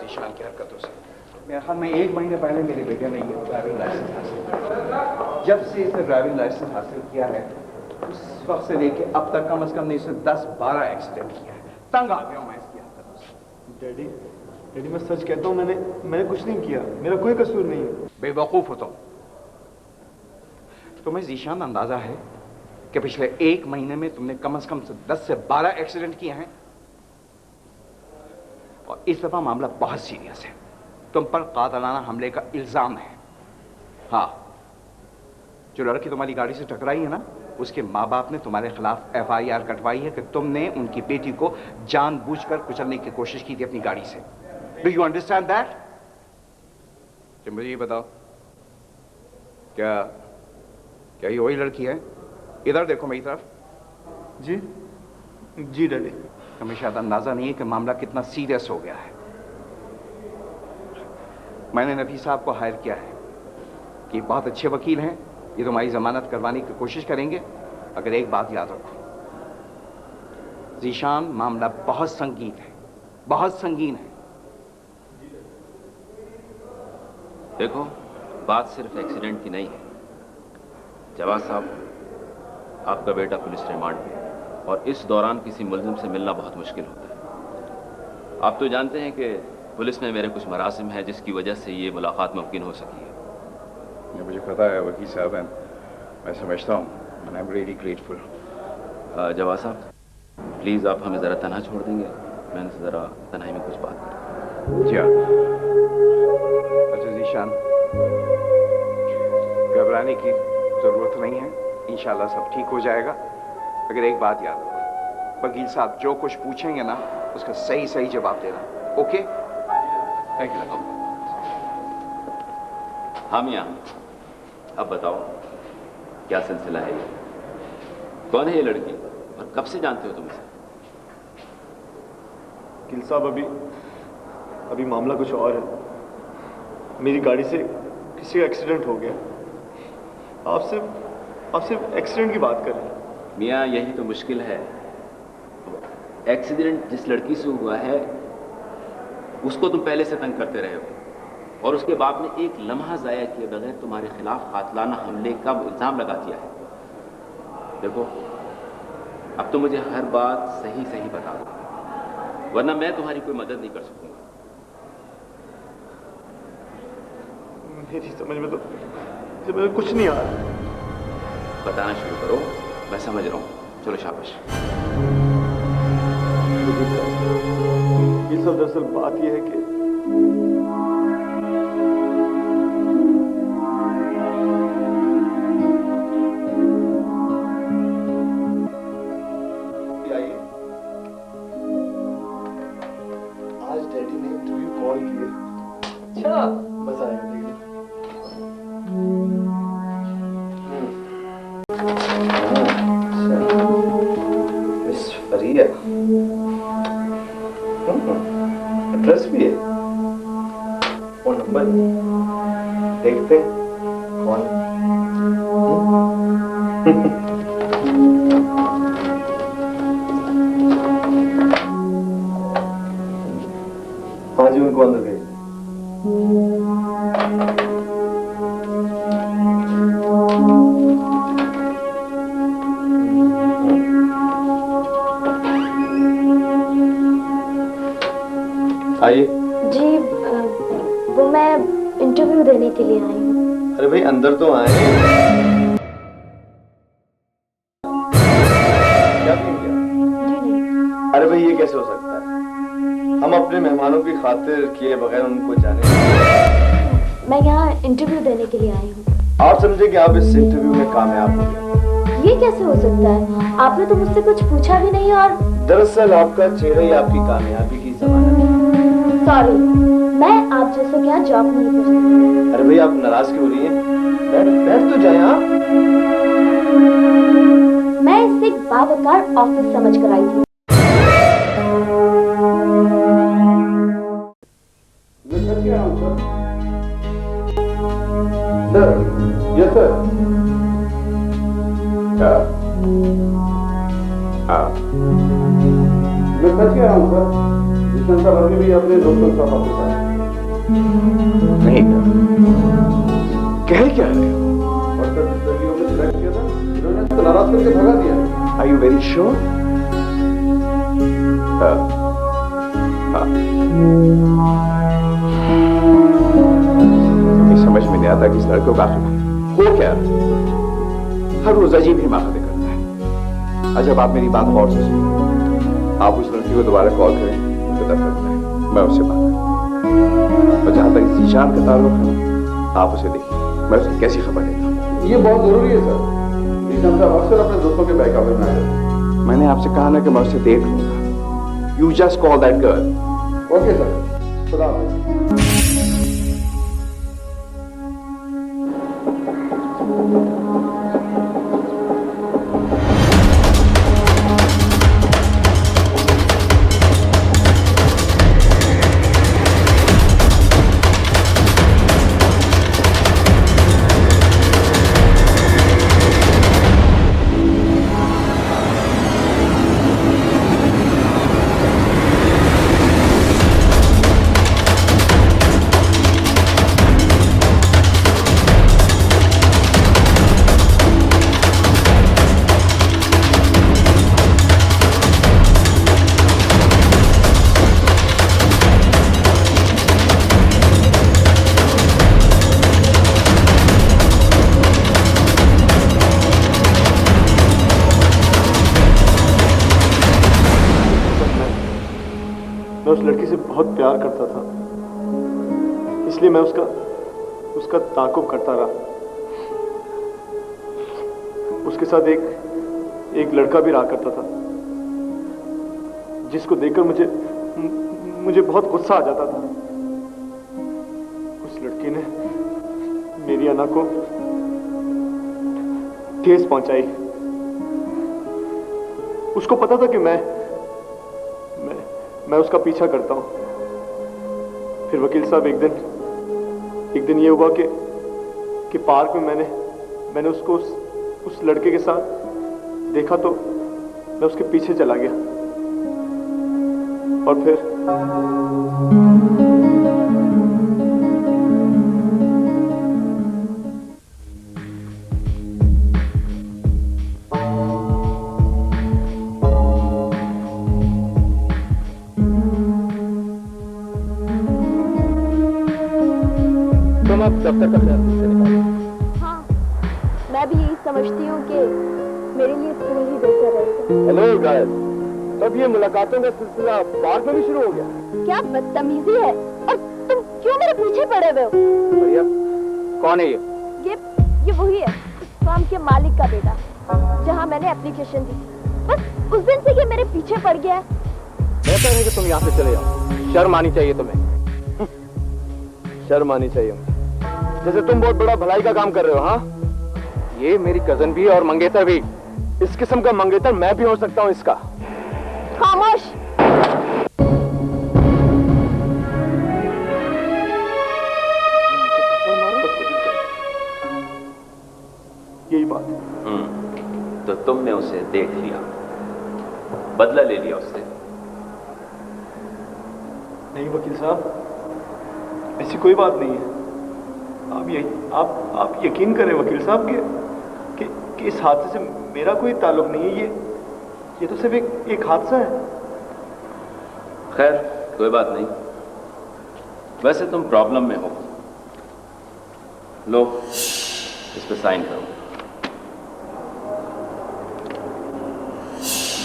जीशान की हरकतों से। मेरे ख्याल में 1 महीने पहले मेरे बेटे ने ये ड्राइविंग लाइसेंस हासिल किया। जब से इसने ड्राइविंग लाइसेंस हासिल किया है उस वक्त से लेके अब तक कम से कम ने इसने 10-12 एक्सीडेंट किया है। तंग आ गया मैं इसकी हरकतों से। डैडी मैं सच कहता हूँ, मैंने कुछ नहीं किया, मेरा कोई कसूर नहीं है। बेवकूफ हो तुम्हें जीशान अंदाजा है कि पिछले 1 महीने में तुमने कम से कम 10 से 12 एक्सीडेंट किए हैं और इस दफा मामला बहुत सीरियस है। तुम पर कातलाना हमले का इल्जाम है। हाँ, जो लड़की तुम्हारी गाड़ी से टकराई है ना, उसके माँ बाप ने तुम्हारे खिलाफ FIR कटवाई है कि तुमने उनकी बेटी को जानबूझकर कुचलने की कोशिश की थी अपनी गाड़ी से। Do you understand that? तो मुझे ये बताओ, क्या ये वही लड़की है? इधर देखो मेरी तरफ। जी डैडी। हमें शायद अंदाजा नहीं है कि मामला कितना सीरियस हो गया है। मैंने नबी साहब को हायर किया है कि बहुत अच्छे वकील हैं, ये तुम्हारी जमानत करवाने की कोशिश करेंगे। अगर एक बात याद रखो जीशान, मामला बहुत संगीन है, बहुत संगीन है। देखो, बात सिर्फ एक्सीडेंट की नहीं है। जवाद साहब, आपका बेटा पुलिस रिमांड में और इस दौरान किसी मुलजिम से मिलना बहुत मुश्किल होता है। आप तो जानते हैं कि पुलिस में मेरे कुछ मरासिम है जिसकी वजह से ये मुलाकात मुमकिन हो सकी है। मुझे पता है वकील साहब, मैं समझता हूँ। I am really grateful. Jawad साहब, प्लीज़ आप हमें ज़रा तन्हा छोड़ देंगे? मैं उनसे ज़रा तन्हाई में कुछ बात करूँ। जी हाँ। अच्छा जीशान, घबराने की ज़रूरत नहीं है, इंशाल्लाह सब ठीक हो जाएगा। अगर एक बात याद रखो, वकील साहब जो कुछ पूछेंगे ना उसका सही सही जवाब देना। ओके? Thank you. हाँ मियाँ, अब बताओ क्या सिलसिला है? कौन है ये लड़की और कब से जानते हो तुम इसे? वकील साहब, अभी मामला कुछ और है। मेरी गाड़ी से किसी का एक्सीडेंट हो गया। आप सिर्फ एक्सीडेंट की बात कर रहे हैं। मियाँ, यही तो मुश्किल है। एक्सीडेंट जिस लड़की से हुआ है उसको तुम पहले से तंग करते रहे हो और उसके बाप ने एक लम्हा ज़ाया किए बगैर तुम्हारे खिलाफ कातलाना हमले का इल्ज़ाम लगा दिया है। देखो, अब तो मुझे हर बात सही सही बता दो, वरना मैं तुम्हारी कोई मदद नहीं कर सकूंगा। मेरी समझ में तो कुछ नहीं आ रहा। बताना शुरू करो, मैं समझ रहा हूँ। चलो शाबाश। ये सब दरअसल बात यह है कि आज डैडी ने इंटरव्यू कॉल किए। अच्छा, मजा आएगा। एड्रेस भी है, फोन नंबर। देखते हैं कौन। हाँ जी, उनको अंदर भेज। आइए। जी, वो मैं इंटरव्यू देने के लिए आई हूँ। अरे भाई अंदर तो आए। क्या पी गया? जी नहीं। अरे भाई ये कैसे हो सकता है? हम अपने मेहमानों की खातिर किए बगैर उनको जाने। मैं यहाँ इंटरव्यू देने के लिए आई हूँ। आप समझे कि आप इस इंटरव्यू में कामयाब हो गए। ये कैसे हो सकता है? आपने तो मुझसे कुछ पूछा भी नहीं। और दरअसल आपका चेहरा ही आपकी कामयाबी की जमानत है। सॉरी, मैं आप जैसे क्या जॉब नहीं कर सकती। अरे भाई आप नाराज क्यों हो रही हैं? बैठ तो जाए आप। मैं इसे एक बावकार ऑफिस समझ कर आई थी। Sir, yes sir. हाँ, मैं सच कह रहा हूँ सर। जिसमें सब अभी भी अपने दोस्तों का वापस आए। श्योर? हाँ। ये समझ में नहीं आता कि इस लड़के को आखिर हो क्या? हर रोज अजीब ही माखते करता है। अच्छा, आप मेरी बात गौर से सुनिए। आप उस लड़की को दोबारा कॉल करें, उनके दफ्तर बुलाएं, मैं उससे बात करूं। और जहां तक जीशान का ताल्लुक है, आप उसे देखिए, मैं उसकी कैसी खबर लेता हूँ। ये बहुत जरूरी है सर। जीशान साहब अक्सर अपने दोस्तों के बहकावे में आ जाते हैं। मैंने आपसे कहा ना कि मैं उसे देख लूंगा। You just call that girl. Okay sir, खुदा हाफिज। मैं उस लड़की से बहुत प्यार करता था, इसलिए मैं उसका ताक़ुब करता रहा। उसके साथ एक लड़का भी रहा करता था, जिसको देखकर मुझे बहुत गुस्सा आ जाता था। उस लड़की ने मेरी अना को ठेस पहुंचाई। उसको पता था कि मैं उसका पीछा करता हूं। फिर वकील साहब, एक दिन ये हुआ कि पार्क में मैंने उसको उस लड़के के साथ देखा, तो मैं उसके पीछे चला गया। और फिर दफ्तर का ख्याल से निकालो। हाँ, मैं भी यही समझती हूँ कि मेरे लिए स्कूल ही बेहतर रहेगा। हेलो गायस, तब ये मुलाकातों का सिलसिला पार्क में भी शुरू हो गया। क्या बदतमीजी है, और तुम क्यों मेरे पीछे पड़े हुए हो? भैया, कौन है ये? ये वही है, इस फार्म के मालिक का बेटा, जहाँ मैंने एप्लीकेशन दी। बस उस दिन से ये मेरे पीछे पड़ गया है। बेहतर है कि तुम यहाँ से चले जाओ। शर्म आनी चाहिए तुम्हें। शर्म आनी चाहिए मुझे, जैसे तुम बहुत बड़ा भलाई का काम कर रहे हो। हाँ, ये मेरी कजन भी और मंगेतर भी। इस किस्म का मंगेतर मैं भी हो सकता हूँ इसका। खामोश। यही बात। तो तुमने उसे देख लिया, बदला ले लिया उससे? नहीं वकील साहब, ऐसी कोई बात नहीं है। आप यकीन करें वकील साहब कि इस हादसे से मेरा कोई ताल्लुक नहीं है। ये तो सिर्फ एक हादसा है। खैर, कोई बात नहीं। वैसे तुम प्रॉब्लम में हो। लो, इस पे साइन करो।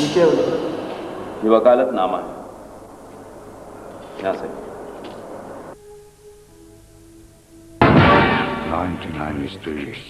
ये क्या है? ये वकालतनामा है। यहाँ से 99 mysteries.